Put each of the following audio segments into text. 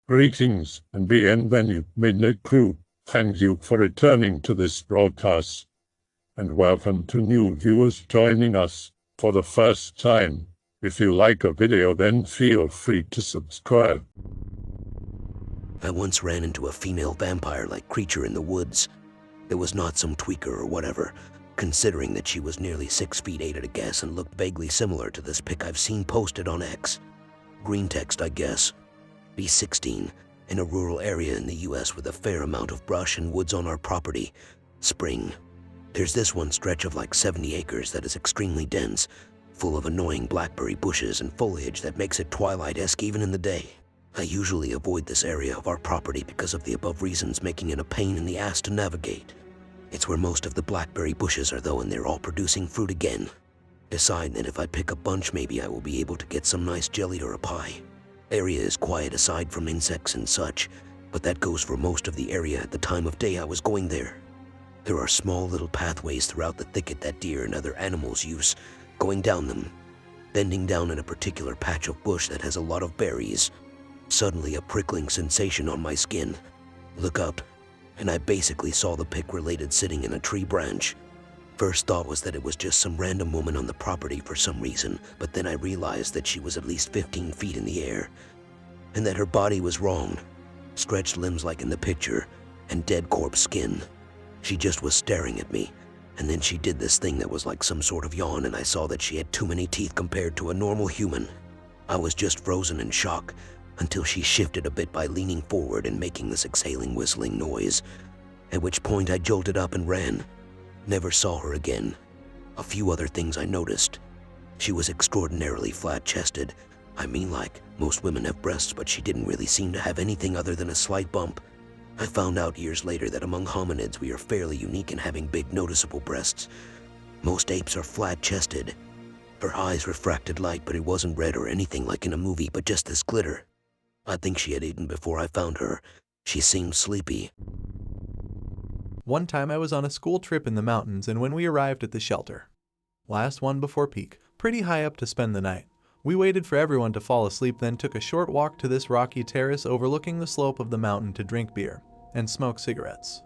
Greetings and bienvenue, Midnight Crew. Thank you for returning to this broadcast, and welcome to new viewers joining us for the first time. If you like a video, then feel free to subscribe. I once ran into a female vampire-like creature in the woods. It was not some tweaker or whatever, considering that she was nearly 6 feet 8 at a guess and looked vaguely similar to this pic I've seen posted on X. Greentext, I guess. B16, in a rural area in the US with a fair amount of brush and woods on our property. Spring. There's this one stretch of like 70 acres that is extremely dense, full of annoying blackberry bushes and foliage that makes it twilight-esque even in the day. I usually avoid this area of our property because of the above reasons, making it a pain in the ass to navigate. It's where most of the blackberry bushes are though, and they're all producing fruit again. Decide that if I pick a bunch, maybe I will be able to get some nice jelly or a pie. Area is quiet aside from insects and such, but that goes for most of the area at the time of day I was going there. There are small little pathways throughout the thicket that deer and other animals use, going down them, bending down in a particular patch of bush that has a lot of berries. Suddenly a prickling sensation on my skin. Look up, and I basically saw the pic related sitting in a tree branch. First thought was that it was just some random woman on the property for some reason, but then I realized that she was at least 15 feet in the air, and that her body was wrong. Stretched limbs like in the picture, and dead corpse skin. She just was staring at me, and then she did this thing that was like some sort of yawn, and I saw that she had too many teeth compared to a normal human. I was just frozen in shock, until she shifted a bit by leaning forward and making this exhaling whistling noise, at which point I jolted up and ran. Never saw her again. A few other things I noticed. She was extraordinarily flat-chested. I mean, like, most women have breasts, but she didn't really seem to have anything other than a slight bump. I found out years later that among hominids we are fairly unique in having big noticeable breasts. Most apes are flat-chested. Her eyes refracted light, but it wasn't red or anything like in a movie, but just this glitter. I think she had eaten before I found her. She seemed sleepy. One time I was on a school trip in the mountains, and when we arrived at the shelter, last one before peak, pretty high up to spend the night, we waited for everyone to fall asleep, then took a short walk to this rocky terrace overlooking the slope of the mountain to drink beer and smoke cigarettes.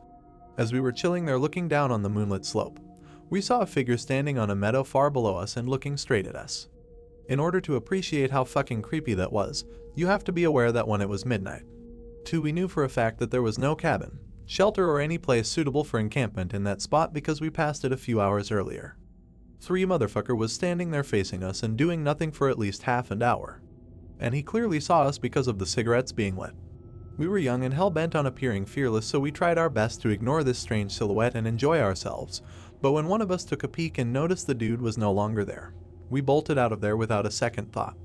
As we were chilling there looking down on the moonlit slope, we saw a figure standing on a meadow far below us and looking straight at us. In order to appreciate how fucking creepy that was, you have to be aware that when it was midnight. 2, we knew for a fact that there was no cabin, shelter, or any place suitable for encampment in that spot because we passed it a few hours earlier. 3, motherfucker was standing there facing us and doing nothing for at least half an hour. And he clearly saw us because of the cigarettes being lit. We were young and hell-bent on appearing fearless, so we tried our best to ignore this strange silhouette and enjoy ourselves, but when one of us took a peek and noticed the dude was no longer there, we bolted out of there without a second thought.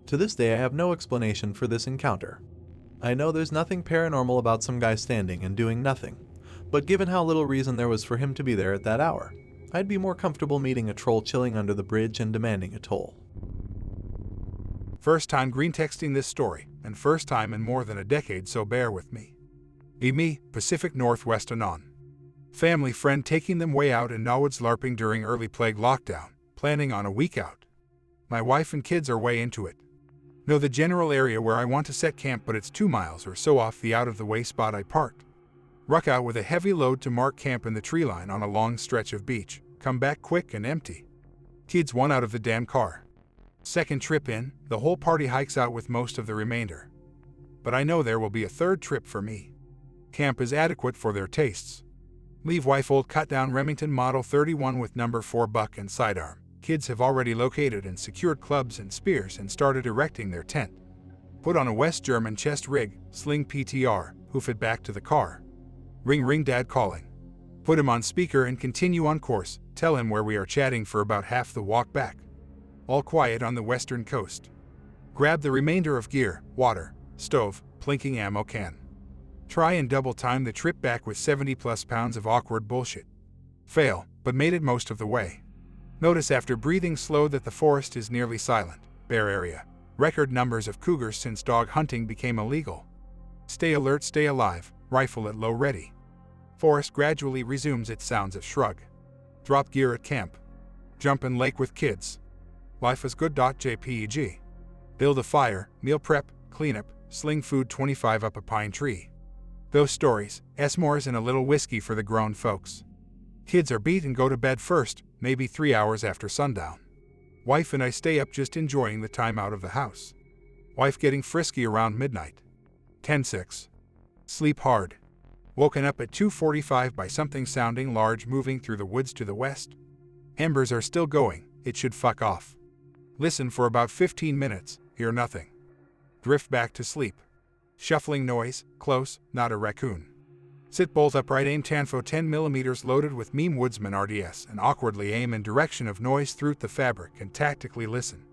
To this day I have no explanation for this encounter. I know there's nothing paranormal about some guy standing and doing nothing, but given how little reason there was for him to be there at that hour, I'd be more comfortable meeting a troll chilling under the bridge and demanding a toll. First time green texting this story, and first time in more than a decade, so bear with me. Me, Pacific Northwest Anon. Family friend taking them way out in Innawoods LARPing during early plague lockdown, planning on a week out. My wife and kids are way into it. Know the general area where I want to set camp, but it's 2 miles or so off the out-of-the-way spot I parked. Ruck out with a heavy load to mark camp in the tree line on a long stretch of beach, come back quick and empty. Kids want out of the damn car. Second trip in, the whole party hikes out with most of the remainder. But I know there will be a third trip for me. Camp is adequate for their tastes. Leave wife old cut-down Remington Model 31 with number 4 buck and sidearm. Kids have already located and secured clubs and spears and started erecting their tent. Put on a West German chest rig, sling PTR, hoof it back to the car. Ring dad calling. Put him on speaker and continue on course, tell him where we are chatting for about half the walk back. All quiet on the western coast. Grab the remainder of gear, water, stove, plinking ammo can. Try and double time the trip back with 70+ pounds of awkward bullshit. Fail, but made it most of the way. Notice after breathing slow that the forest is nearly silent, bare area. Record numbers of cougars since dog hunting became illegal. Stay alert, stay alive, rifle at low ready. Forest gradually resumes its sounds of shrug. Drop gear at camp. Jump in lake with kids. Life is good. JPEG. Build a fire, meal prep, cleanup, sling food 25 up a pine tree. Those stories, s'mores and a little whiskey for the grown folks. Kids are beat and go to bed first, maybe 3 hours after sundown. Wife and I stay up just enjoying the time out of the house. Wife getting frisky around midnight. 10:06. Sleep hard. Woken up at 2:45 by something sounding large moving through the woods to the west. Embers are still going, it should fuck off. Listen for about 15 minutes, hear nothing. Drift back to sleep. Shuffling noise, close, not a raccoon. Sit bolt upright, aim Tanfo 10mm loaded with Meme Woodsman RDS and awkwardly aim in direction of noise through the fabric and tactically listen.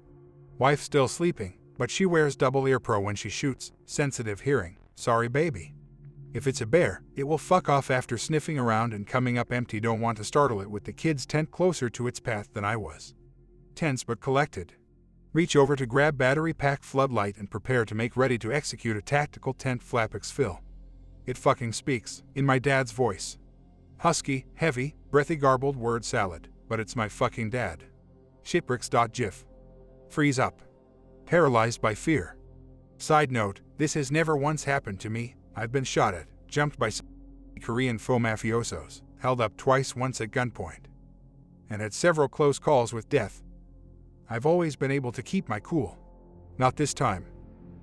Wife still sleeping, but she wears double ear pro when she shoots, sensitive hearing, sorry baby. If it's a bear, it will fuck off after sniffing around and coming up empty. Don't want to startle it with the kid's tent closer to its path than I was. Tense but collected. Reach over to grab battery pack floodlight and prepare to make ready to execute a tactical tent flap exfil. It fucking speaks, in my dad's voice. Husky, heavy, breathy garbled word salad, but it's my fucking dad. Shitbricks.gif. Freeze up. Paralyzed by fear. Side note, this has never once happened to me. I've been shot at, jumped by Korean faux mafiosos, held up twice, once at gunpoint, and had several close calls with death. I've always been able to keep my cool. Not this time.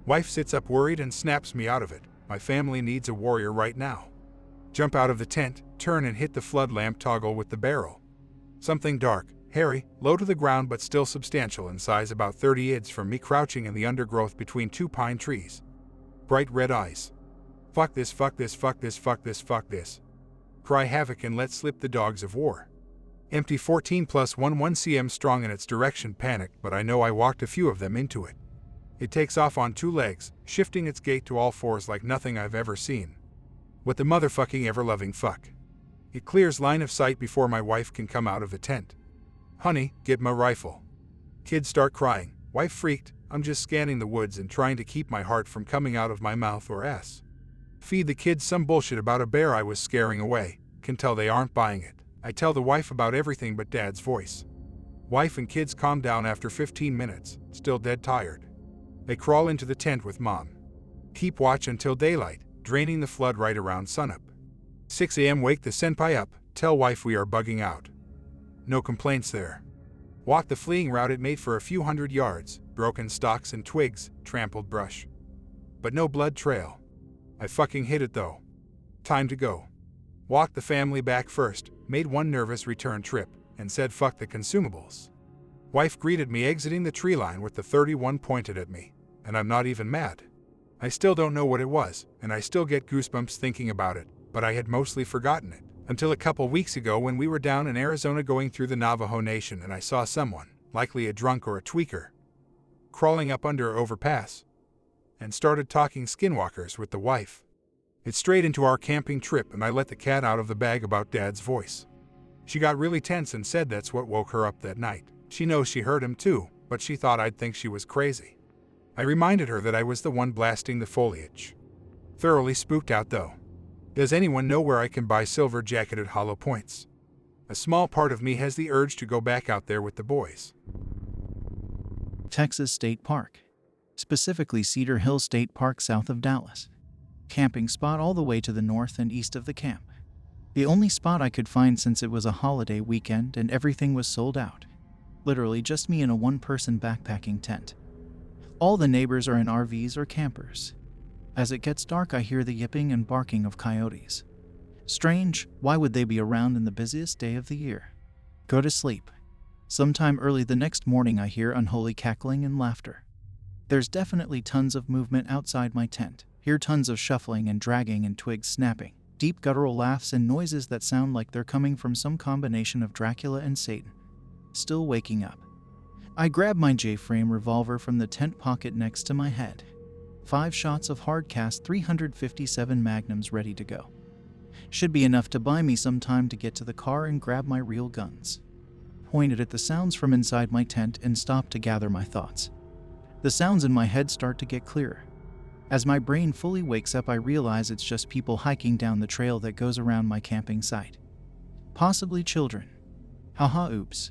Wife sits up worried and snaps me out of it. My family needs a warrior right now. Jump out of the tent, turn and hit the flood lamp toggle with the barrel. Something dark, hairy, low to the ground but still substantial in size, about 30 ids from me, crouching in the undergrowth between 2 pine trees. Bright red eyes. Fuck this, fuck this, fuck this, fuck this, fuck this. Cry havoc and let slip the dogs of war. Empty 14 plus 1 cm strong in its direction, panicked, but I know I walked a few of them into it. It takes off on 2 legs, shifting its gait to all 4s like nothing I've ever seen. What the motherfucking ever-loving fuck. It clears line of sight before my wife can come out of the tent. Honey, get my rifle. Kids start crying. Wife freaked. I'm just scanning the woods and trying to keep my heart from coming out of my mouth or ass. Feed the kids some bullshit about a bear I was scaring away. Can tell they aren't buying it. I tell the wife about everything but dad's voice. Wife and kids calm down after 15 minutes, still dead tired. They crawl into the tent with mom. Keep watch until daylight, draining the flood right around sunup. 6 a.m. wake the senpai up, tell wife we are bugging out. No complaints there. Walk the fleeing route. It made for a few hundred yards, broken stalks and twigs, trampled brush. But no blood trail. I fucking hit it though. Time to go. Walked the family back first, made one nervous return trip, and said fuck the consumables. Wife greeted me exiting the tree line with the 31 pointed at me, and I'm not even mad. I still don't know what it was, and I still get goosebumps thinking about it, but I had mostly forgotten it, until a couple weeks ago when we were down in Arizona going through the Navajo Nation and I saw someone, likely a drunk or a tweaker, crawling up under an overpass, and started talking skinwalkers with the wife. It strayed into our camping trip and I let the cat out of the bag about dad's voice. She got really tense and said that's what woke her up that night. She knows she heard him too, but she thought I'd think she was crazy. I reminded her that I was the one blasting the foliage. Thoroughly spooked out though. Does anyone know where I can buy silver-jacketed hollow points? A small part of me has the urge to go back out there with the boys. Texas State Park, specifically Cedar Hill State Park south of Dallas. Camping spot all the way to the north and east of the camp. The only spot I could find since it was a holiday weekend and everything was sold out. Literally just me in a one-person backpacking tent. All the neighbors are in RVs or campers. As it gets dark, I hear the yipping and barking of coyotes. Strange, why would they be around in the busiest day of the year? Go to sleep. Sometime early the next morning I hear unholy cackling and laughter. There's definitely tons of movement outside my tent. Hear tons of shuffling and dragging and twigs snapping. Deep guttural laughs and noises that sound like they're coming from some combination of Dracula and Satan. Still waking up. I grab my J-frame revolver from the tent pocket next to my head. 5 shots of hardcast 357 magnums ready to go. Should be enough to buy me some time to get to the car and grab my real guns. Pointed at the sounds from inside my tent and stop to gather my thoughts. The sounds in my head start to get clearer. As my brain fully wakes up, I realize it's just people hiking down the trail that goes around my camping site. Possibly children. Haha, oops.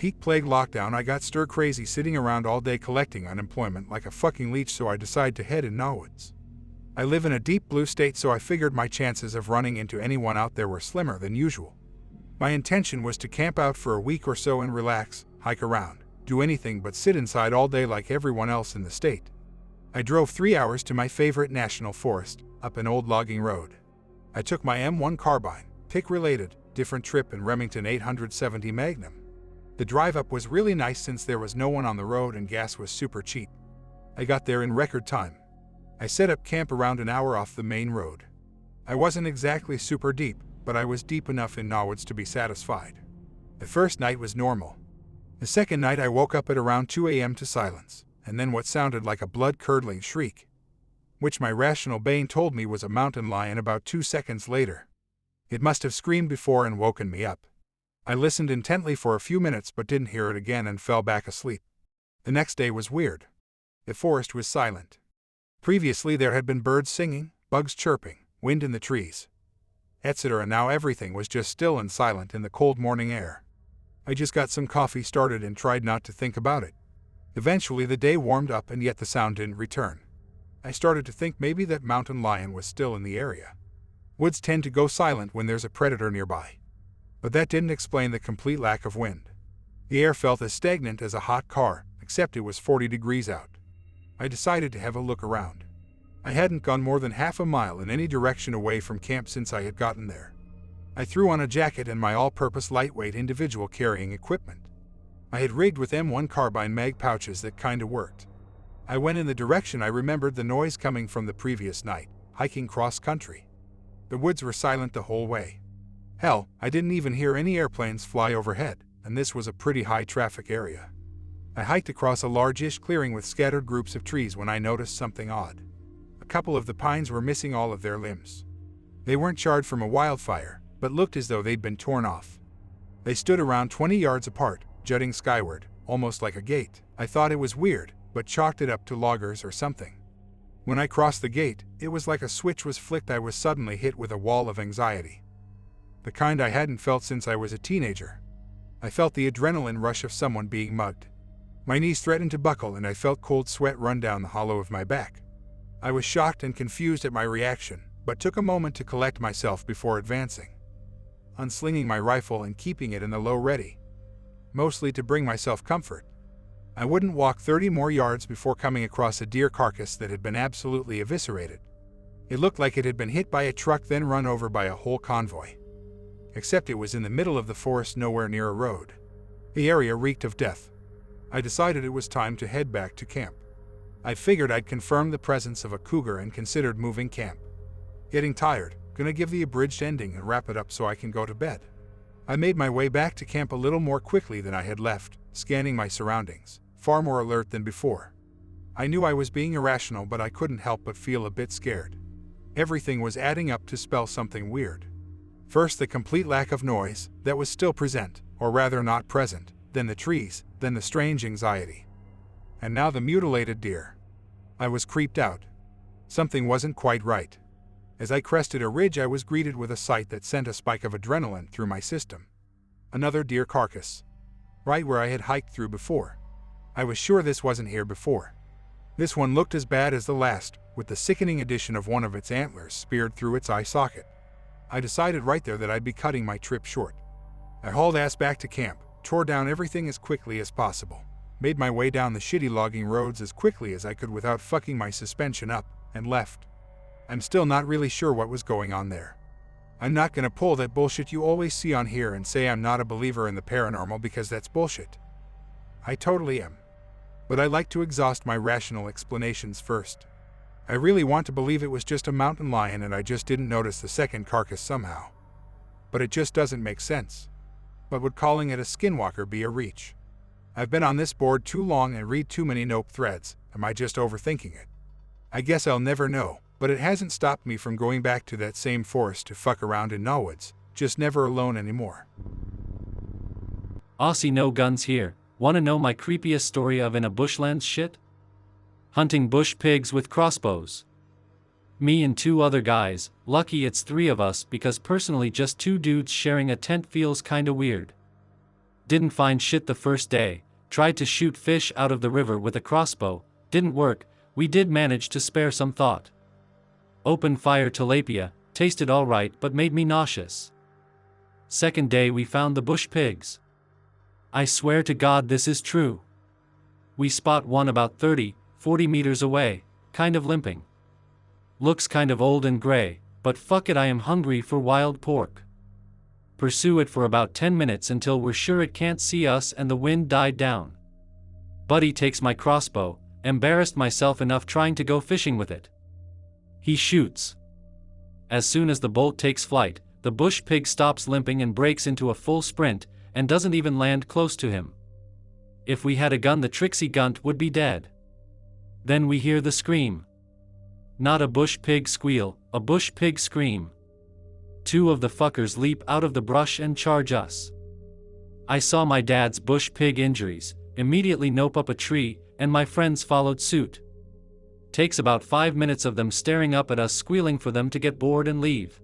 Peak plague lockdown, I got stir crazy sitting around all day collecting unemployment like a fucking leech, so I decided to head in Innawoods. I live in a deep blue state, so I figured my chances of running into anyone out there were slimmer than usual. My intention was to camp out for a week or so and relax, hike around, do anything but sit inside all day like everyone else in the state. I drove 3 hours to my favorite national forest, up an old logging road. I took my M1 carbine, pick-related, different trip in Remington 870 Magnum. The drive up was really nice since there was no one on the road and gas was super cheap. I got there in record time. I set up camp around an hour off the main road. I wasn't exactly super deep, but I was deep enough in Innawoods to be satisfied. The first night was normal. The second night I woke up at around 2 a.m. to silence, and then what sounded like a blood-curdling shriek, which my rational brain told me was a mountain lion about 2 seconds later. It must have screamed before and woken me up. I listened intently for a few minutes but didn't hear it again and fell back asleep. The next day was weird. The forest was silent. Previously there had been birds singing, bugs chirping, wind in the trees, etc., and now everything was just still and silent in the cold morning air. I just got some coffee started and tried not to think about it. Eventually the day warmed up and yet the sound didn't return. I started to think maybe that mountain lion was still in the area. Woods tend to go silent when there's a predator nearby. But that didn't explain the complete lack of wind. The air felt as stagnant as a hot car, except it was 40 degrees out. I decided to have a look around. I hadn't gone more than half a mile in any direction away from camp since I had gotten there. I threw on a jacket and my all-purpose lightweight individual carrying equipment. I had rigged with M1 carbine mag pouches that kinda worked. I went in the direction I remembered the noise coming from the previous night, hiking cross-country. The woods were silent the whole way. Hell, I didn't even hear any airplanes fly overhead, and this was a pretty high-traffic area. I hiked across a large-ish clearing with scattered groups of trees when I noticed something odd. A couple of the pines were missing all of their limbs. They weren't charred from a wildfire, but looked as though they'd been torn off. They stood around 20 yards apart, jutting skyward, almost like a gate. I thought it was weird, but chalked it up to loggers or something. When I crossed the gate, it was like a switch was flicked. I was suddenly hit with a wall of anxiety. The kind I hadn't felt since I was a teenager. I felt the adrenaline rush of someone being mugged. My knees threatened to buckle and I felt cold sweat run down the hollow of my back. I was shocked and confused at my reaction, but took a moment to collect myself before advancing, unslinging my rifle and keeping it in the low ready, mostly to bring myself comfort. I wouldn't walk 30 more yards before coming across a deer carcass that had been absolutely eviscerated. It looked like it had been hit by a truck then run over by a whole convoy. Except it was in the middle of the forest, nowhere near a road. The area reeked of death. I decided it was time to head back to camp. I figured I'd confirmed the presence of a cougar and considered moving camp. Getting tired, gonna give the abridged ending and wrap it up so I can go to bed. I made my way back to camp a little more quickly than I had left, scanning my surroundings, far more alert than before. I knew I was being irrational, but I couldn't help but feel a bit scared. Everything was adding up to spell something weird. First, the complete lack of noise that was still present, or rather not present, then the trees, then the strange anxiety. And now the mutilated deer. I was creeped out. Something wasn't quite right. As I crested a ridge, I was greeted with a sight that sent a spike of adrenaline through my system. Another deer carcass. Right where I had hiked through before. I was sure this wasn't here before. This one looked as bad as the last, with the sickening addition of one of its antlers speared through its eye socket. I decided right there that I'd be cutting my trip short. I hauled ass back to camp, tore down everything as quickly as possible, made my way down the shitty logging roads as quickly as I could without fucking my suspension up, and left. I'm still not really sure what was going on there. I'm not gonna pull that bullshit you always see on here and say I'm not a believer in the paranormal, because that's bullshit. I totally am. But I like to exhaust my rational explanations first. I really want to believe it was just a mountain lion and I just didn't notice the second carcass somehow. But it just doesn't make sense. But would calling it a skinwalker be a reach? I've been on this board too long and read too many nope threads. Am I just overthinking it? I guess I'll never know, but it hasn't stopped me from going back to that same forest to fuck around in Innawoods, just never alone anymore. Aussie no guns here. Wanna know my creepiest story of in a bushlands shit? Hunting bush pigs with crossbows. Me and 2 other guys, lucky it's 3 of us because personally just 2 dudes sharing a tent feels kinda weird. Didn't find shit the first day, tried to shoot fish out of the river with a crossbow, didn't work. We did manage to spare some thought. Open fire tilapia, tasted alright but made me nauseous. Second day we found the bush pigs. I swear to God this is true. We spot one about 30-40 meters away, kind of limping. Looks kind of old and gray, but fuck it, I am hungry for wild pork. Pursue it for about 10 minutes until we're sure it can't see us and the wind died down. Buddy takes my crossbow, embarrassed myself enough trying to go fishing with it. He shoots. As soon as the bolt takes flight, the bush pig stops limping and breaks into a full sprint, and doesn't even land close to him. If we had a gun, the tricksy gunt would be dead. Then we hear the scream. Not a bush pig squeal, a bush pig scream. Two of the fuckers leap out of the brush and charge us. I saw my dad's bush pig injuries, immediately nope up a tree, and my friends followed suit. Takes about 5 minutes of them staring up at us, squealing for them to get bored and leave.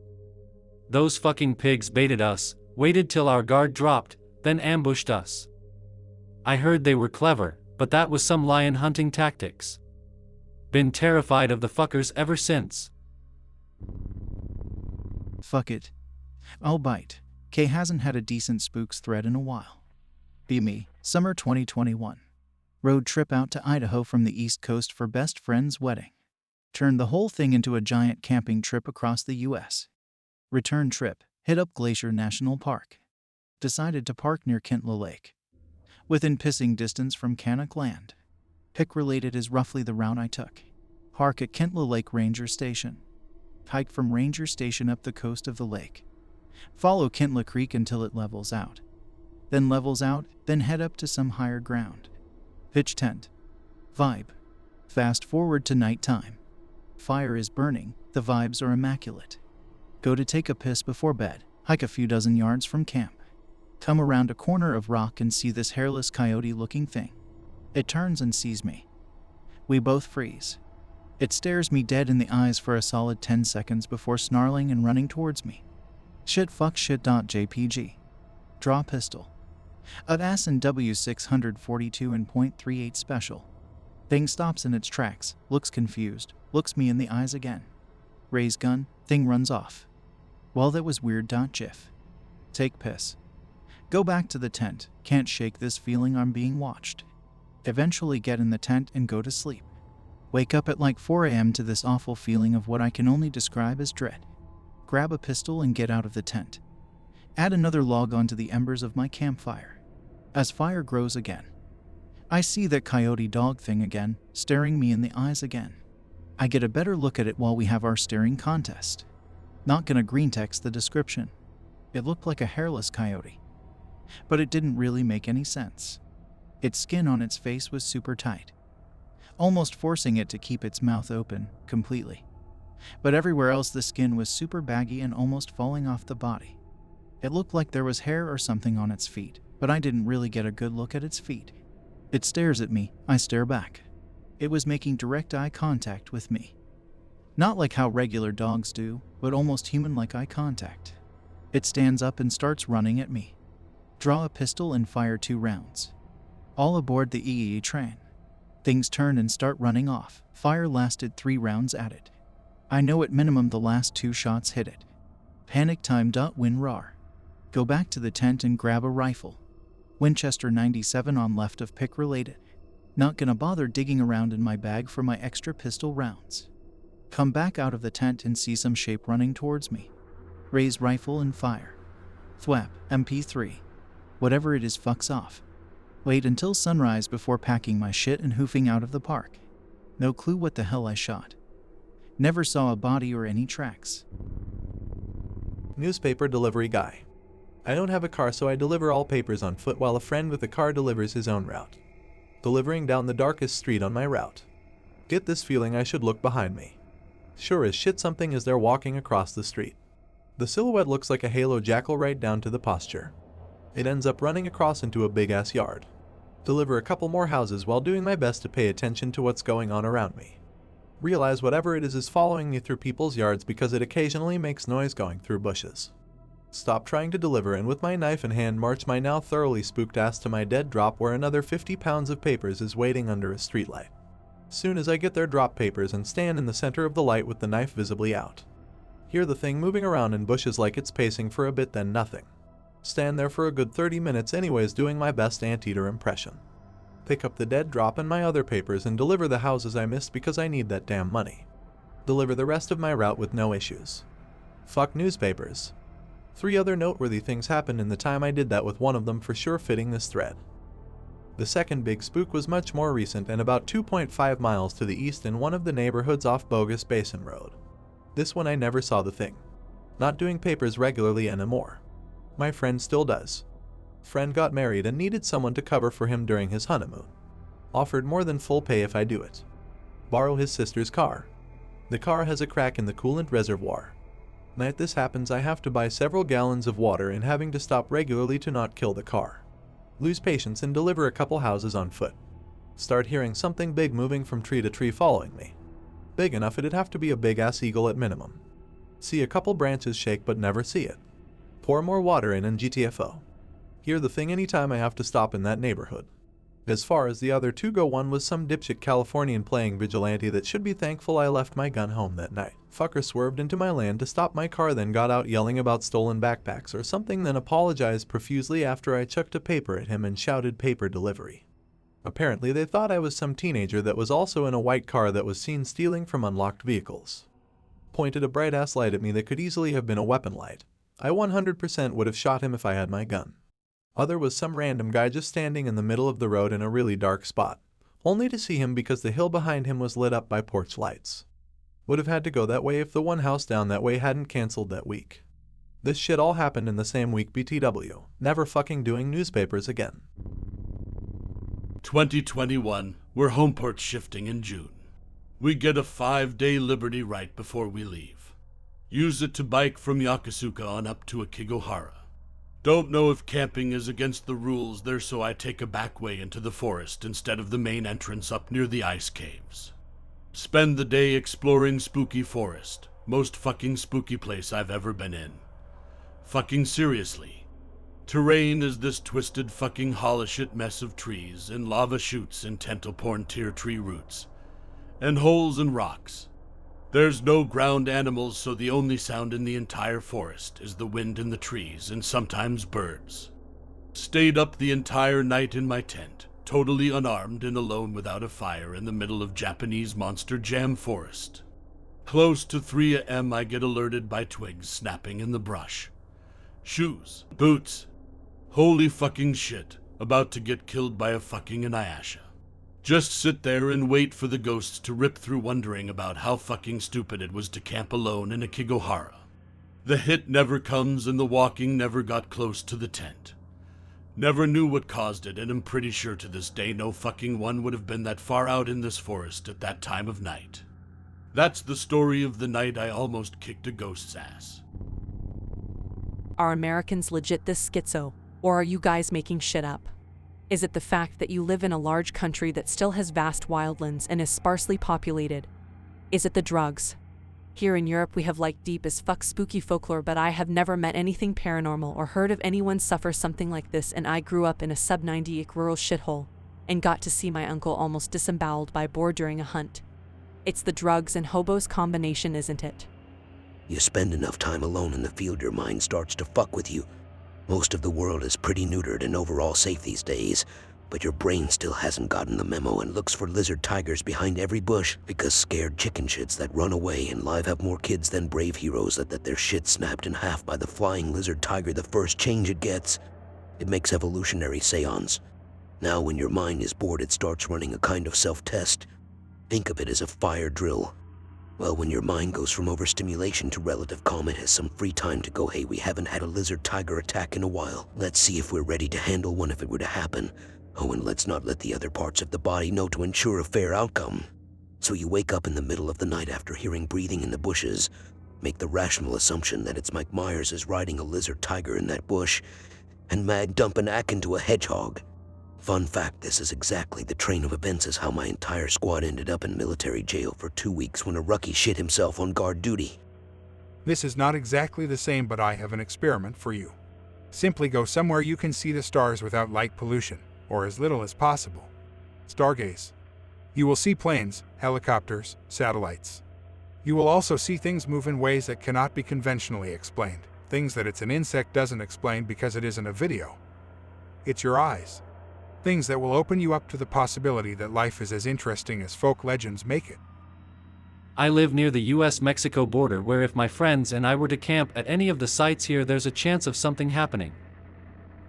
Those fucking pigs baited us, waited till our guard dropped, then ambushed us. I heard they were clever, but that was some lion hunting tactics. Been terrified of the fuckers ever since. Fuck it. I'll bite. Kay hasn't had a decent spooks thread in a while. Be me, summer 2021. Road trip out to Idaho from the East Coast for best friend's wedding. Turned the whole thing into a giant camping trip across the U.S. Return trip, hit up Glacier National Park. Decided to park near Kintla Lake. Within pissing distance from Canuck Land. Pick related is roughly the route I took. Park at Kintla Lake Ranger Station. Hike from Ranger Station up the coast of the lake. Follow Kintla Creek until it levels out. Then levels out, then head up to some higher ground. Pitch tent. Vibe. Fast forward to nighttime. Fire is burning, the vibes are immaculate. Go to take a piss before bed, hike a few dozen yards from camp. Come around a corner of rock and see this hairless coyote-looking thing. It turns and sees me. We both freeze. It stares me dead in the eyes for a solid 10 seconds before snarling and running towards me. Shit fuck shit.jpg. Draw pistol. Avassin W642 and .38 special. Thing stops in its tracks, looks confused, looks me in the eyes again. Raise gun, thing runs off. Well, that was weird. GIF. Take piss. Go back to the tent, can't shake this feeling I'm being watched. Eventually get in the tent and go to sleep. Wake up at like 4 a.m. to this awful feeling of what I can only describe as dread. Grab a pistol and get out of the tent. Add another log onto the embers of my campfire. As fire grows again, I see that coyote dog thing again, staring me in the eyes again. I get a better look at it while we have our staring contest. Not gonna greentext the description. It looked like a hairless coyote. But it didn't really make any sense. Its skin on its face was super tight, almost forcing it to keep its mouth open completely. But everywhere else the skin was super baggy and almost falling off the body. It looked like there was hair or something on its feet, but I didn't really get a good look at its feet. It stares at me, I stare back. It was making direct eye contact with me. Not like how regular dogs do, but almost human-like eye contact. It stands up and starts running at me. Draw a pistol and fire 2 rounds. All aboard the EE train. Things turn and start running off. Fire lasted 3 rounds at it. I know at minimum the last 2 shots hit it. Panic time. Win rar. Go back to the tent and grab a rifle. Winchester 97 on left of pick related. Not gonna bother digging around in my bag for my extra pistol rounds. Come back out of the tent and see some shape running towards me. Raise rifle and fire. Thwap, MP3. Whatever it is fucks off. Wait until sunrise before packing my shit and hoofing out of the park. No clue what the hell I shot. Never saw a body or any tracks. Newspaper delivery guy. I don't have a car, so I deliver all papers on foot while a friend with a car delivers his own route. Delivering down the darkest street on my route. Get this feeling I should look behind me. Sure as shit something is there walking across the street. The silhouette looks like a halo jackal right down to the posture. It ends up running across into a big ass yard. Deliver a couple more houses while doing my best to pay attention to what's going on around me. Realize whatever it is following me through people's yards because it occasionally makes noise going through bushes. Stop trying to deliver and with my knife in hand march my now thoroughly spooked ass to my dead drop where another 50 pounds of papers is waiting under a streetlight. Soon as I get there, drop papers and stand in the center of the light with the knife visibly out. Hear the thing moving around in bushes like it's pacing for a bit, then nothing. Stand there for a good 30 minutes anyways, doing my best anteater impression. Pick up the dead drop and my other papers and deliver the houses I missed because I need that damn money. Deliver the rest of my route with no issues. Fuck newspapers. 3 other noteworthy things happened in the time I did that, with one of them for sure fitting this thread. The second big spook was much more recent and about 2.5 miles to the east in one of the neighborhoods off Bogus Basin Road. This one I never saw the thing. Not doing papers regularly anymore. My friend still does. Friend got married and needed someone to cover for him during his honeymoon. Offered more than full pay if I do it. Borrow his sister's car. The car has a crack in the coolant reservoir. Night this happens, I have to buy several gallons of water and having to stop regularly to not kill the car. Lose patience and deliver a couple houses on foot. Start hearing something big moving from tree to tree following me. Big enough it'd have to be a big ass eagle at minimum. See a couple branches shake but never see it. Pour more water in and GTFO. Hear the thing anytime I have to stop in that neighborhood. As far as the other 2 go, one was some dipshit Californian playing vigilante that should be thankful I left my gun home that night. Fucker swerved into my lane to stop my car, then got out yelling about stolen backpacks or something, then apologized profusely after I chucked a paper at him and shouted paper delivery. Apparently they thought I was some teenager that was also in a white car that was seen stealing from unlocked vehicles. Pointed a bright ass light at me that could easily have been a weapon light. I 100% would have shot him if I had my gun. Other was some random guy just standing in the middle of the road in a really dark spot, only to see him because the hill behind him was lit up by porch lights. Would have had to go that way if the one house down that way hadn't cancelled that week. This shit all happened in the same week. BTW. Never fucking doing newspapers again. 2021, we're homeport shifting in June. We get a 5-day Liberty right before we leave. Use it to bike from Yokosuka on up to Akigahara. Don't know if camping is against the rules there, so I take a back way into the forest instead of the main entrance up near the ice caves. Spend the day exploring spooky forest. Most fucking spooky place I've ever been in. Fucking seriously. Terrain is this twisted fucking hollowshit mess of trees and lava chutes and tentacle-porn tier tree roots. And holes and rocks. There's no ground animals, so the only sound in the entire forest is the wind in the trees and sometimes birds. Stayed up the entire night in my tent, totally unarmed and alone without a fire in the middle of Japanese monster jam forest. Close to 3 a.m. I get alerted by twigs snapping in the brush. Shoes, boots. Holy fucking shit, about to get killed by a fucking Inuyasha. Just sit there and wait for the ghosts to rip through, wondering about how fucking stupid it was to camp alone in Akigahara. The hit never comes and the walking never got close to the tent. Never knew what caused it, and I'm pretty sure to this day no fucking one would have been that far out in this forest at that time of night. That's the story of the night I almost kicked a ghost's ass. Are Americans legit this schizo, or are you guys making shit up? Is it the fact that you live in a large country that still has vast wildlands and is sparsely populated? Is it the drugs? Here in Europe we have like deep as fuck spooky folklore, but I have never met anything paranormal or heard of anyone suffer something like this, and I grew up in a sub-90 rural shithole and got to see my uncle almost disemboweled by boar during a hunt. It's the drugs and hobos combination, isn't it? You spend enough time alone in the field, your mind starts to fuck with you. Most of the world is pretty neutered and overall safe these days, but your brain still hasn't gotten the memo and looks for lizard tigers behind every bush because scared chicken shits that run away and live have more kids than brave heroes that their shit snapped in half by the flying lizard tiger the first change it gets. It makes evolutionary seance. Now when your mind is bored, it starts running a kind of self-test. Think of it as a fire drill. Well, when your mind goes from overstimulation to relative calm, it has some free time to go, hey, we haven't had a lizard tiger attack in a while. Let's see if we're ready to handle one if it were to happen. Oh, and let's not let the other parts of the body know to ensure a fair outcome. So you wake up in the middle of the night after hearing breathing in the bushes, make the rational assumption that it's Mike Myers is riding a lizard tiger in that bush, and mag dump an ack into a hedgehog. Fun fact, this is exactly the train of events as how my entire squad ended up in military jail for 2 weeks when a rookie shit himself on guard duty. This is not exactly the same, but I have an experiment for you. Simply go somewhere you can see the stars without light pollution, or as little as possible. Stargaze. You will see planes, helicopters, satellites. You will also see things move in ways that cannot be conventionally explained, things that an insect doesn't explain because it isn't a video. It's your eyes. Things that will open you up to the possibility that life is as interesting as folk legends make it. I live near the US-Mexico border where if my friends and I were to camp at any of the sites here, there's a chance of something happening.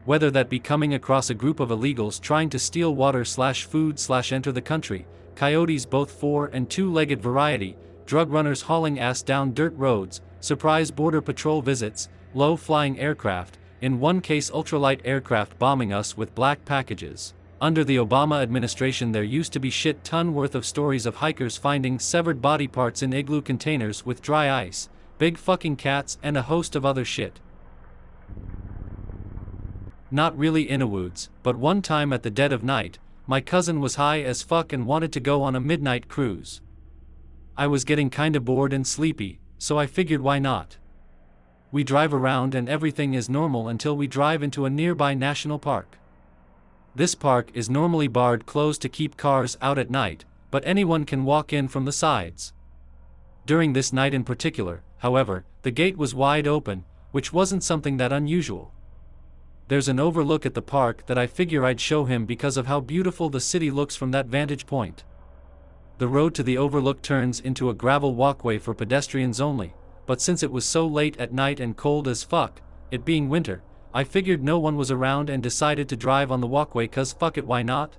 Whether that be coming across a group of illegals trying to steal water/food/enter the country, coyotes both 4- and 2-legged variety, drug runners hauling ass down dirt roads, surprise border patrol visits, low-flying aircraft, in one case ultralight aircraft bombing us with black packages. Under the Obama administration there used to be shit-ton worth of stories of hikers finding severed body parts in igloo containers with dry ice, big fucking cats and a host of other shit. Not really Innawoods, but one time at the dead of night, my cousin was high as fuck and wanted to go on a midnight cruise. I was getting kinda bored and sleepy, so I figured why not. We drive around and everything is normal until we drive into a nearby national park. This park is normally barred closed to keep cars out at night, but anyone can walk in from the sides. During this night in particular, however, the gate was wide open, which wasn't something that unusual. There's an overlook at the park that I figure I'd show him because of how beautiful the city looks from that vantage point. The road to the overlook turns into a gravel walkway for pedestrians only, but since it was so late at night and cold as fuck, it being winter, I figured no one was around and decided to drive on the walkway cause fuck it, why not?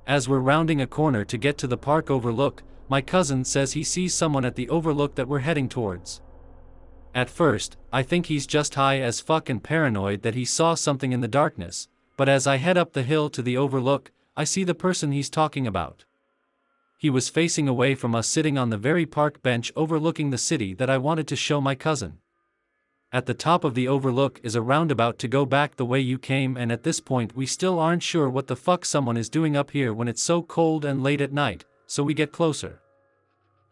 As we're rounding a corner to get to the park overlook, my cousin says he sees someone at the overlook that we're heading towards. At first, I think he's just high as fuck and paranoid that he saw something in the darkness, but as I head up the hill to the overlook, I see the person he's talking about. He was facing away from us sitting on the very park bench overlooking the city that I wanted to show my cousin. At the top of the overlook is a roundabout to go back the way you came, and at this point we still aren't sure what the fuck someone is doing up here when it's so cold and late at night, so we get closer.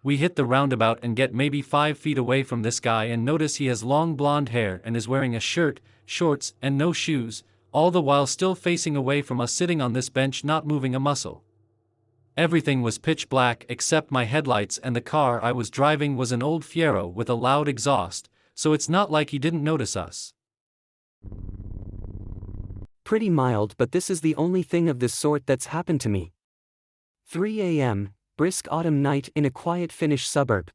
We hit the roundabout and get maybe 5 feet away from this guy and notice he has long blonde hair and is wearing a shirt, shorts, and no shoes, all the while still facing away from us sitting on this bench not moving a muscle. Everything was pitch black except my headlights, and the car I was driving was an old Fiero with a loud exhaust, so it's not like he didn't notice us. Pretty mild, but this is the only thing of this sort that's happened to me. 3 a.m., brisk autumn night in a quiet Finnish suburb.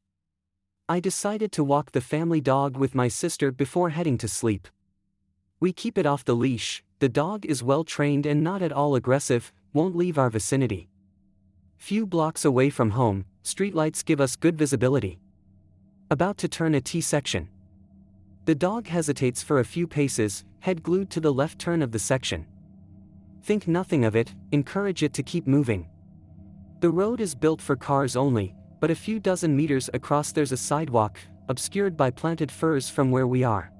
I decided to walk the family dog with my sister before heading to sleep. We keep it off the leash, the dog is well trained and not at all aggressive, won't leave our vicinity. Few blocks away from home, streetlights give us good visibility. About to turn a T-section. The dog hesitates for a few paces, head glued to the left turn of the section. Think nothing of it, encourage it to keep moving. The road is built for cars only, but a few dozen meters across there's a sidewalk, obscured by planted firs from where we are.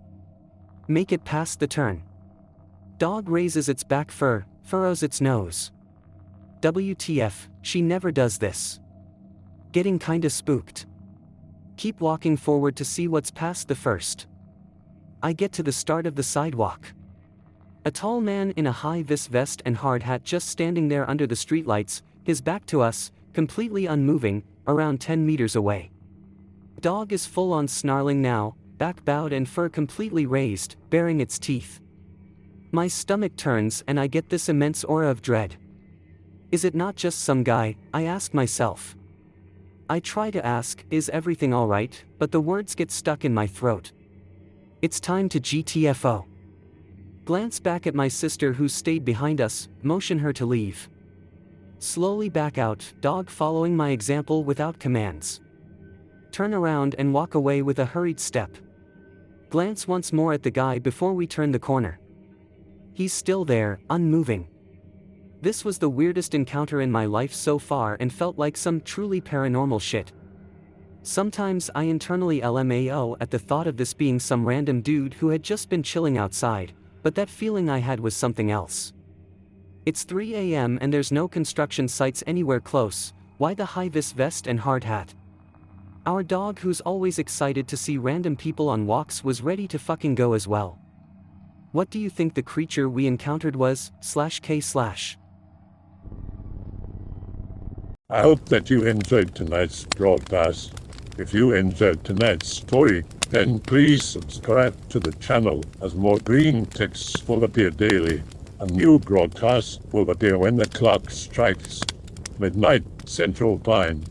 Make it past the turn. Dog raises its back furrows its nose. WTF, she never does this. Getting kinda spooked. Keep walking forward to see what's past the first. I get to the start of the sidewalk. A tall man in a high-vis vest and hard hat just standing there under the streetlights, his back to us, completely unmoving, around 10 meters away. Dog is full-on snarling now, back bowed and fur completely raised, baring its teeth. My stomach turns and I get this immense aura of dread. Is it not just some guy, I ask myself. I try to ask, is everything alright, but the words get stuck in my throat. It's time to GTFO. Glance back at my sister who stayed behind us, motion her to leave. Slowly back out, dog following my example without commands. Turn around and walk away with a hurried step. Glance once more at the guy before we turn the corner. He's still there, unmoving. This was the weirdest encounter in my life so far and felt like some truly paranormal shit. Sometimes I internally LMAO at the thought of this being some random dude who had just been chilling outside, but that feeling I had was something else. It's 3 a.m. and there's no construction sites anywhere close, why the high-vis vest and hard hat? Our dog, who's always excited to see random people on walks, was ready to fucking go as well. What do you think the creature we encountered was, /K/? I hope that you enjoyed tonight's broadcast. If you enjoyed tonight's story, then please subscribe to the channel as more green texts will appear daily. A new broadcast will appear when the clock strikes midnight Central Time.